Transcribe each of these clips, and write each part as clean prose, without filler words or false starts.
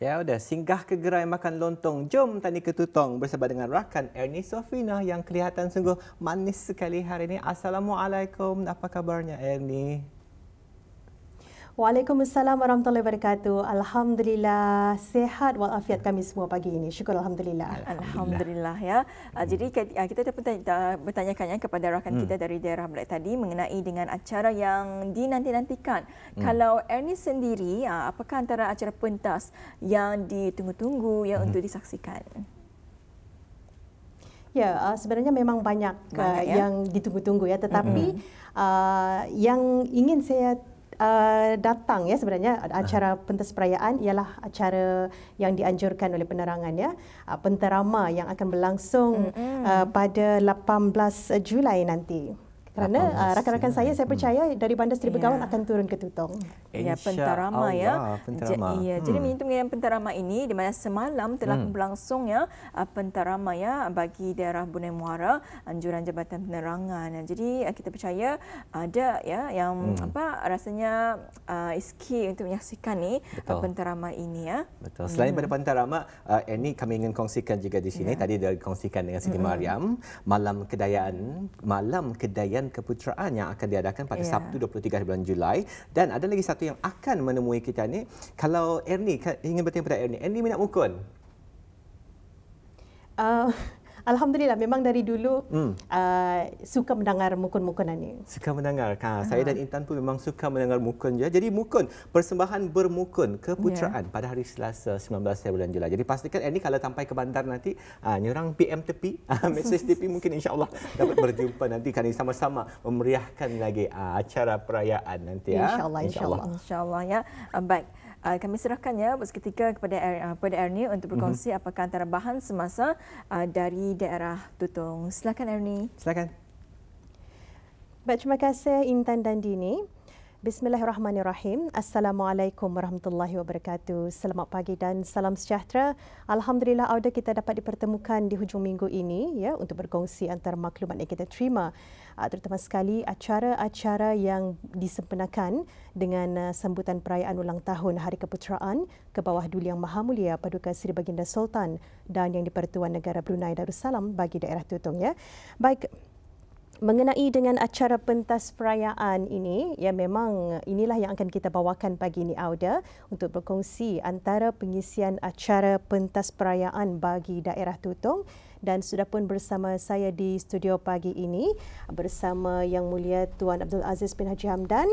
Ya, udah singgah ke gerai makan lontong. Jom tani ke Tutong bersama dengan rakan Ernie Sofina yang kelihatan sungguh manis sekali hari ini. Assalamualaikum. Apa kabarnya Ernie? Waalaikumsalam warahmatullahi wabarakatuh. Alhamdulillah sihat walafiat kami semua pagi ini. Syukur alhamdulillah. Alhamdulillah ya. Jadi kita bertanyakan kepada rakan kita dari daerah Melaka tadi mengenai dengan acara yang dinanti-nantikan. Kalau Ernie sendiri, apakah antara acara pentas yang ditunggu-tunggu yang untuk disaksikan? Ya, sebenarnya memang banyak yang ditunggu-tunggu ya, tetapi yang ingin saya datang ya sebenarnya acara pentas perayaan ialah acara yang dianjurkan oleh penerangan ya, penterama yang akan berlangsung pada 18 Julai nanti. Kerana rakan-rakan saya percaya dari Bandar Seri Begawan akan turun ke Tutong. Ya, penterama ya. Jadi mengenai penterama ini di mana semalam telah berlangsung ya penterama ya bagi daerah Bunai Muara, anjuran Jabatan Penerangan. Jadi kita percaya ada ya yang rasanya iski untuk menyaksikan ni penterama ini ya. Betul. Selain pada penterama, ini kami ingin kongsikan juga di sini. Tadi dah kongsikan dengan Siti Mariam malam kedayaan keputeraan yang akan diadakan pada Sabtu 23 bulan Julai, dan ada lagi satu yang akan menemui kita ni. Kalau Ernie ingin bertanya pada Ernie minat mukun? Alhamdulillah, memang dari dulu suka mendengar mukun-mukunan ni. Suka mendengar. Saya dan Intan pun memang suka mendengar mukun je. Jadi mukun, persembahan bermukun keputeraan pada hari Selasa 19 bulan Julai. Jadi pastikan Ernie kalau sampai ke bandar nanti, nyorang PM tepi, mesej tepi, mungkin insya-Allah dapat berjumpa nanti kami sama-sama memeriahkan lagi acara perayaan nanti ya. Insya-Allah ya. Baik. Kami serahkannya seketika kepada Ernie untuk berkongsi apakah antara bahan semasa dari daerah Tutong. Silakan Ernie. Silakan. Baik, terima kasih Intan dan Dini. Bismillahirrahmanirrahim. Assalamualaikum warahmatullahi wabarakatuh. Selamat pagi dan salam sejahtera. Alhamdulillah auda kita dapat dipertemukan di hujung minggu ini ya untuk berkongsi antara maklumat yang kita terima, terutama sekali acara-acara yang disempurnakan dengan sambutan perayaan ulang tahun Hari Keputeraan ke bawah Duli Yang Maha Mulia Paduka Seri Baginda Sultan dan Yang di-Pertuan Negara Brunei Darussalam bagi daerah Tutong ya. Baik, mengenai dengan acara pentas perayaan ini, ya memang inilah yang akan kita bawakan pagi ini Auda untuk berkongsi antara pengisian acara pentas perayaan bagi daerah Tutong, dan sudah pun bersama saya di studio pagi ini bersama Yang Mulia Tuan Abdul Aziz bin Haji Hamdan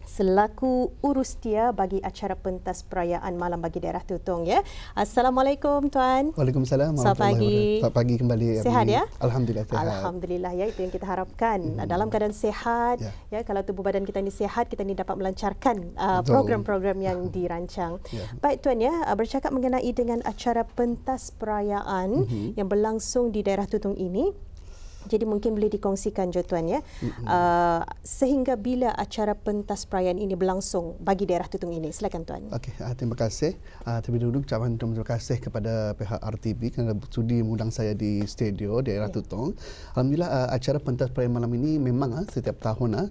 selaku urustia bagi acara pentas perayaan malam bagi daerah Tutong ya. Assalamualaikum Tuan. Waalaikumsalam. Selamat pagi. Selamat pagi kembali. Sihat ya? Alhamdulillah sihat. Alhamdulillah ya, itu yang kita harapkan. Dalam keadaan sihat ya, kalau tubuh badan kita ini sihat, kita ni dapat melancarkan program-program yang dirancang. Baik Tuan ya, bercakap mengenai dengan acara pentas perayaan yang berlangsung di daerah Tutong ini. Jadi mungkin boleh dikongsikan je Tuan ya, sehingga bila acara pentas perayaan ini berlangsung bagi daerah Tutong ini. Silakan Tuan. Okey, terima kasih. Terlebih dahulu ucapan terima kasih kepada pihak RTB kerana sudi mengundang saya di studio daerah Tutong. Alhamdulillah acara pentas perayaan malam ini memang setiap tahun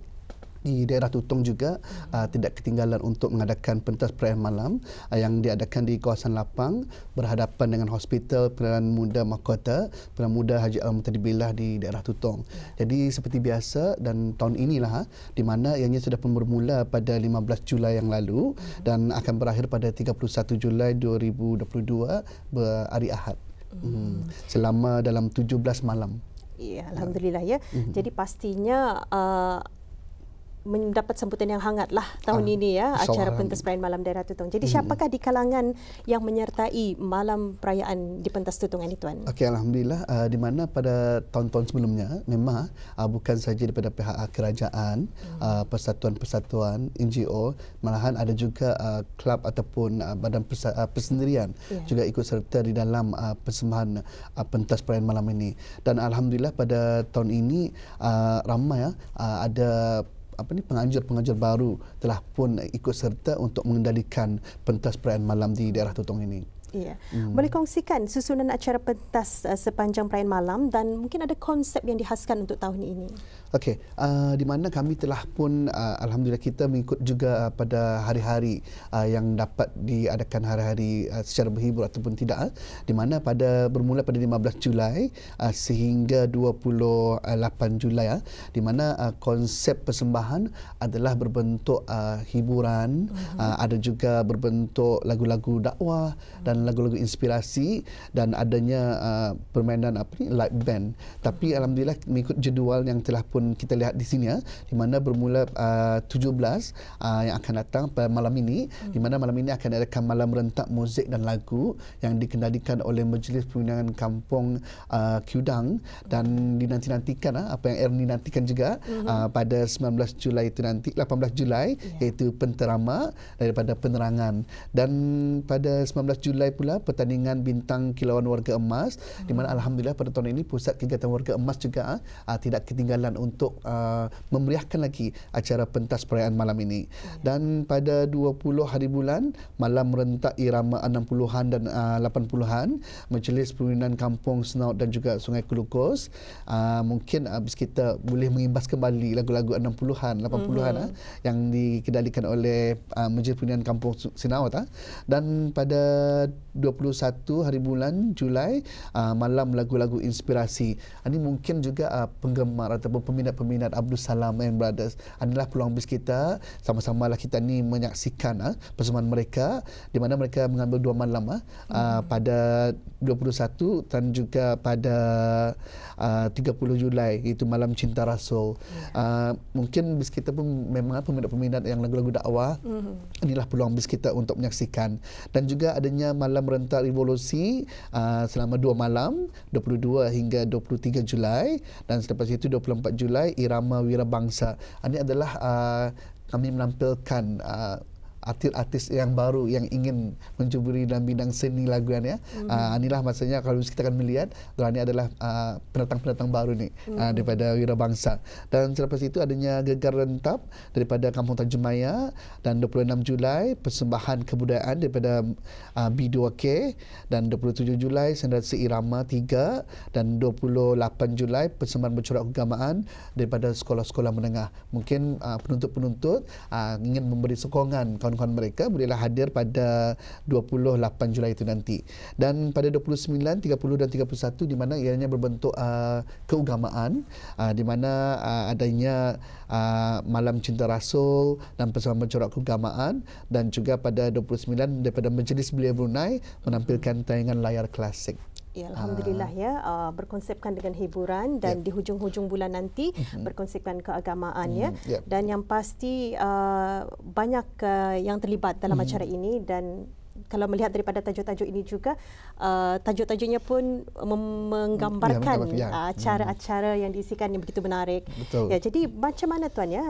di daerah Tutong juga tidak ketinggalan untuk mengadakan pentas perayaan malam yang diadakan di kawasan lapang berhadapan dengan Hospital Perdana Muda Mahkota Perdana Muda Haji Al-Muhtadi Billah di daerah Tutong. Jadi seperti biasa, dan tahun inilah di mana ianya sudah pun bermula pada 15 Julai yang lalu dan akan berakhir pada 31 Julai 2022 hari Ahad. Selama dalam 17 malam. Ya, alhamdulillah ya. Jadi pastinya mendapat sambutan yang hangat lah tahun ini ya, acara pentas perayaan malam daerah Tutong. Jadi siapakah di kalangan yang menyertai malam perayaan di pentas Tutong ini Tuan? Okey, alhamdulillah di mana pada tahun-tahun sebelumnya memang bukan saja daripada pihak kerajaan, persatuan-persatuan, NGO, malahan ada juga klub ataupun badan persendirian juga ikut serta di dalam persembahan pentas perayaan malam ini. Dan alhamdulillah pada tahun ini ramai ada pengajar-pengajar baru telah pun ikut serta untuk mengendalikan pentas perayaan malam di daerah Tutong ini. Ya. Boleh kongsikan susunan acara pentas sepanjang perayaan malam dan mungkin ada konsep yang dihaskan untuk tahun ini? Okey, di mana kami telah pun alhamdulillah kita mengikut juga pada hari-hari yang dapat diadakan hari-hari secara berhibur ataupun tidak, di mana bermula pada 15 Julai sehingga 28 Julai, di mana konsep persembahan adalah berbentuk hiburan, ada juga berbentuk lagu-lagu dakwah dan lagu-lagu inspirasi, dan adanya permainan light band. Tapi alhamdulillah mengikut jadual yang telah pun kita lihat di sini, di mana bermula 17 yang akan datang pada malam ini, di mana malam ini akan adakan malam rentak muzik dan lagu yang dikendalikan oleh Majlis Perundangan Kampung Kudang, dan dinanti-nantikan apa yang Ernie nantikan juga pada 19 Julai itu nanti, 18 Julai iaitu penterama daripada penerangan, dan pada 19 Julai pula pertandingan bintang kilauan warga emas, di mana alhamdulillah pada tahun ini pusat kegiatan warga emas juga tidak ketinggalan untuk memeriahkan lagi acara pentas perayaan malam ini. Dan pada 20 hari bulan, malam rentak irama 60-an dan 80-an, Majlis Perundangan Kampung Senaut dan juga Sungai Kelukos, mungkin habis kita boleh mengimbas kembali lagu-lagu 60-an, 80-an yang dikendalikan oleh Majlis Perundangan Kampung Senaut. Dan pada 21 hari bulan Julai, malam lagu-lagu inspirasi. Ini mungkin juga penggemar ataupun peminat-peminat Abdul Salam and Brothers adalah peluang bis kita, sama-samalah kita ni menyaksikan persembahan mereka, di mana mereka mengambil 2 malam pada 21 dan juga pada 30 Julai, iaitu malam Cinta Rasul. Mungkin bis kita pun memang peminat-peminat yang lagu-lagu dakwah, inilah peluang bis kita untuk menyaksikan. Dan juga adanya malam rentak revolusi selama 2 malam, 22 hingga 23 Julai, dan selepas itu 24 Julai irama wirabangsa. Ini adalah kami menampilkan artis-artis yang baru yang ingin mencuburi dalam bidang seni laguan ya. Inilah maksudnya kalau kita akan melihat ini adalah pendatang-pendatang baru ni daripada wirabangsa. Dan selepas itu adanya gegar rentap daripada Kampung Tanjung Maya, dan 26 Julai persembahan kebudayaan daripada B2K, dan 27 Julai Senderasi Irama 3, dan 28 Julai persembahan bercorak keagamaan daripada sekolah-sekolah menengah. Mungkin penuntut-penuntut ingin memberi sokongan kawan-kawan mereka, bolehlah hadir pada 28 Julai itu nanti. Dan pada 29, 30 dan 31 di mana ianya berbentuk keagamaan, di mana adanya malam Cinta Rasul dan persembahan bercorak keagamaan, dan juga pada 29 daripada Majlis Belia Brunei menampilkan tayangan layar klasik. Ya, alhamdulillah ya, berkonsepkan dengan hiburan, dan di hujung-hujung bulan nanti berkonsepkan keagamaan ya. Dan yang pasti banyak yang terlibat dalam acara ini, dan kalau melihat daripada tajuk-tajuk ini juga, tajuk-tajuknya pun menggambarkan acara-acara yang diisikan yang begitu menarik. Betul. Ya, jadi macam mana tuan ya,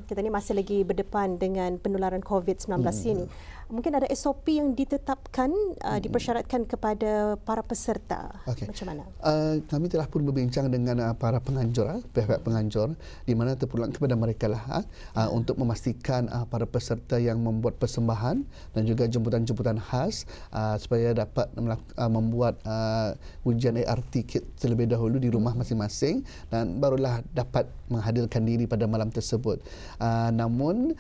kita ni masih lagi berdepan dengan penularan COVID-19 ini. Mungkin ada SOP yang ditetapkan, dipersyaratkan kepada para peserta. Macam mana? Kami telah pun berbincang dengan para penganjur, pihak penganjur, di mana terpulang kepada mereka lah untuk memastikan para peserta yang membuat persembahan dan juga jemputan-jemputan khas supaya dapat membuat ujian ART kit terlebih dahulu di rumah masing-masing, dan barulah dapat menghadirkan diri pada malam tersebut. Namun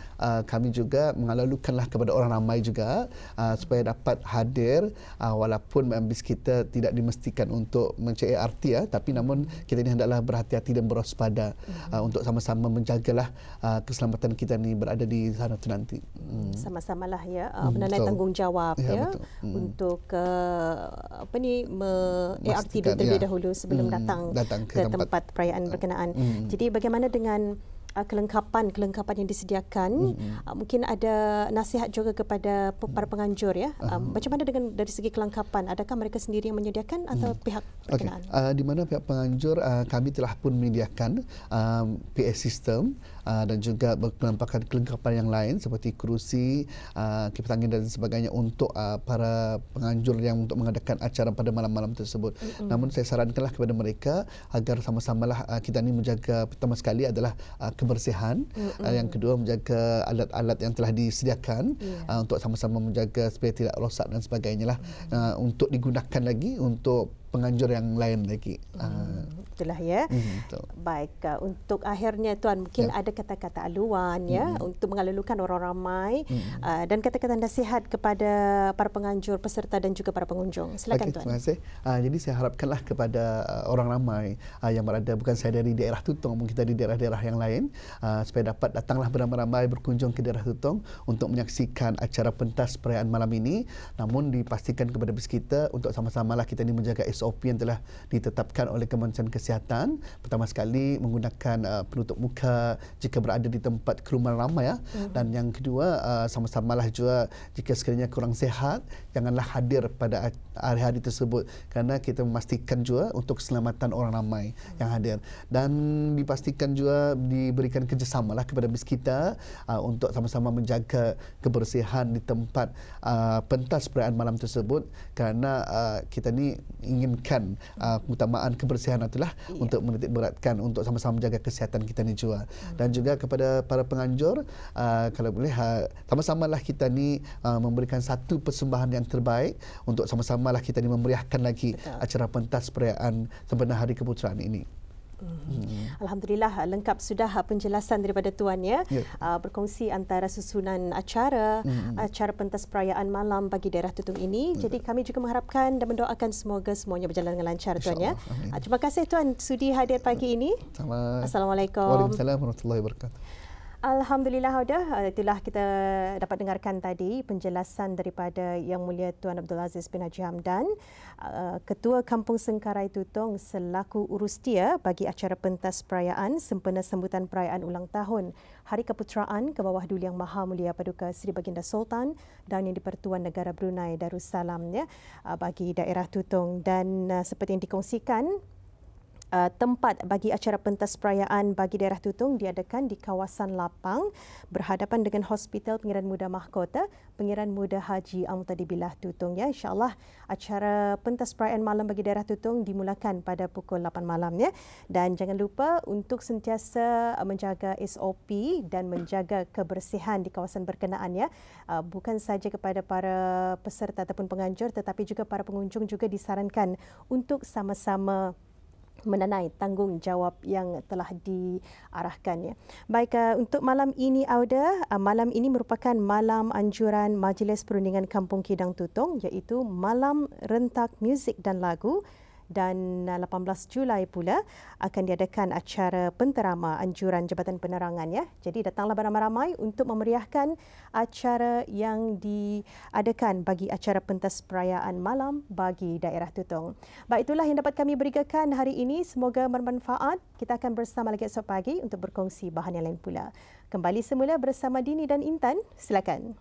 kami juga mengalu-alukanlah kepada orang ramai juga supaya dapat hadir, walaupun bis kita tidak dimestikan untuk mencari ART tapi namun kita ini hendaklah berhati-hati dan berwaspada untuk sama-sama menjagalah keselamatan kita ni berada di sana tu nanti. Sama-samalah ya, menandai tanggungjawab untuk ART terlebih dahulu sebelum datang ke tempat perayaan berkenaan. Jadi bagaimana dengan kelengkapan yang disediakan? Mungkin ada nasihat juga kepada para penganjur ya. Macam mana dengan dari segi kelengkapan? Adakah mereka sendiri yang menyediakan atau pihak berkenaan? Di mana pihak penganjur kami telah pun menyediakan PA system dan juga berkenampakan kelengkapan yang lain seperti kerusi, kipas angin dan sebagainya untuk para penganjur yang untuk mengadakan acara pada malam-malam tersebut. Namun saya sarankanlah kepada mereka agar sama-samalah kita ni menjaga, pertama sekali adalah kebersihan, yang kedua menjaga alat-alat yang telah disediakan untuk sama-sama menjaga supaya tidak rosak dan sebagainya lah, untuk digunakan lagi untuk penganjur yang lain lagi. Itulah ya. Betul. Baik, untuk akhirnya Tuan mungkin ada kata-kata aluan ya untuk mengalulukan orang ramai dan kata-kata nasihat kepada para penganjur, peserta dan juga para pengunjung. Silakan Tuan. Terima kasih. Jadi saya harapkanlah kepada orang ramai yang berada, bukan saya dari daerah Tutong, mungkin kita di daerah-daerah yang lain, supaya dapat datanglah beramai-ramai berkunjung ke daerah Tutong untuk menyaksikan acara pentas perayaan malam ini. Namun dipastikan kepada kita untuk sama-samalah kita ini menjaga SOP yang telah ditetapkan oleh Kementerian Kesihatan. Pertama sekali menggunakan penutup muka jika berada di tempat kerumunan ramai dan yang kedua sama-samalah juga jika sekiranya kurang sihat janganlah hadir pada hari-hari tersebut kerana kita memastikan juga untuk keselamatan orang ramai yang hadir, dan dipastikan juga diberikan kerjasamalah kepada BIS kita untuk sama-sama menjaga kebersihan di tempat pentas perayaan malam tersebut kerana kita ni inginkan keutamaan kebersihan itulah untuk menitik beratkan untuk sama-sama menjaga kesihatan kita ni juga. Dan juga kepada para penganjur, kalau boleh sama-samalah kita ni memberikan satu persembahan yang terbaik untuk sama-samalah kita ni memeriahkan lagi acara pentas perayaan sempena Hari Keputeraan ini. Alhamdulillah lengkap sudah penjelasan daripada Tuan ya. Berkongsi antara susunan acara pentas perayaan malam bagi daerah Tutong ini. Jadi kami juga mengharapkan dan mendoakan semoga semuanya berjalan dengan lancar Tuan ya. Terima kasih Tuan sudi hadir pagi ini. Assalamualaikum. Waalaikumsalam warahmatullahi wabarakatuh. Alhamdulillah itulah kita dapat dengarkan tadi penjelasan daripada Yang Mulia Tuan Abdul Aziz bin Haji Hamdan, Ketua Kampung Sengkarai Tutong selaku urustia bagi acara pentas perayaan sempena sambutan perayaan ulang tahun Hari Keputeraan ke bawah Duli Yang Maha Mulia Paduka Seri Baginda Sultan dan Yang di-Pertuan Negara Brunei Darussalam ya bagi daerah Tutong. Dan seperti yang dikongsikan, tempat bagi acara pentas perayaan bagi daerah Tutong diadakan di kawasan lapang berhadapan dengan Hospital Pengiran Muda Mahkota Pengiran Muda Haji Al-Muhtadibillah Tutong ya. InsyaAllah acara pentas perayaan malam bagi daerah Tutong dimulakan pada pukul 8 malam ya. Dan jangan lupa untuk sentiasa menjaga SOP dan menjaga kebersihan di kawasan berkenaan ya. Bukan saja kepada para peserta ataupun penganjur tetapi juga para pengunjung juga disarankan untuk sama-sama menanai tanggungjawab yang telah diarahkan ya. Baik, untuk malam ini malam ini merupakan malam anjuran Majlis Perundingan Kampung Kidang Tutong iaitu malam rentak muzik dan lagu. Dan 18 Julai pula akan diadakan acara penterama anjuran Jabatan Penerangan ya. Jadi datanglah beramai-ramai untuk memeriahkan acara yang diadakan bagi acara pentas perayaan malam bagi daerah Tutong. Baik, itulah yang dapat kami berikan hari ini. Semoga bermanfaat. Kita akan bersama lagi esok pagi untuk berkongsi bahan yang lain pula. Kembali semula bersama Dini dan Intan. Silakan.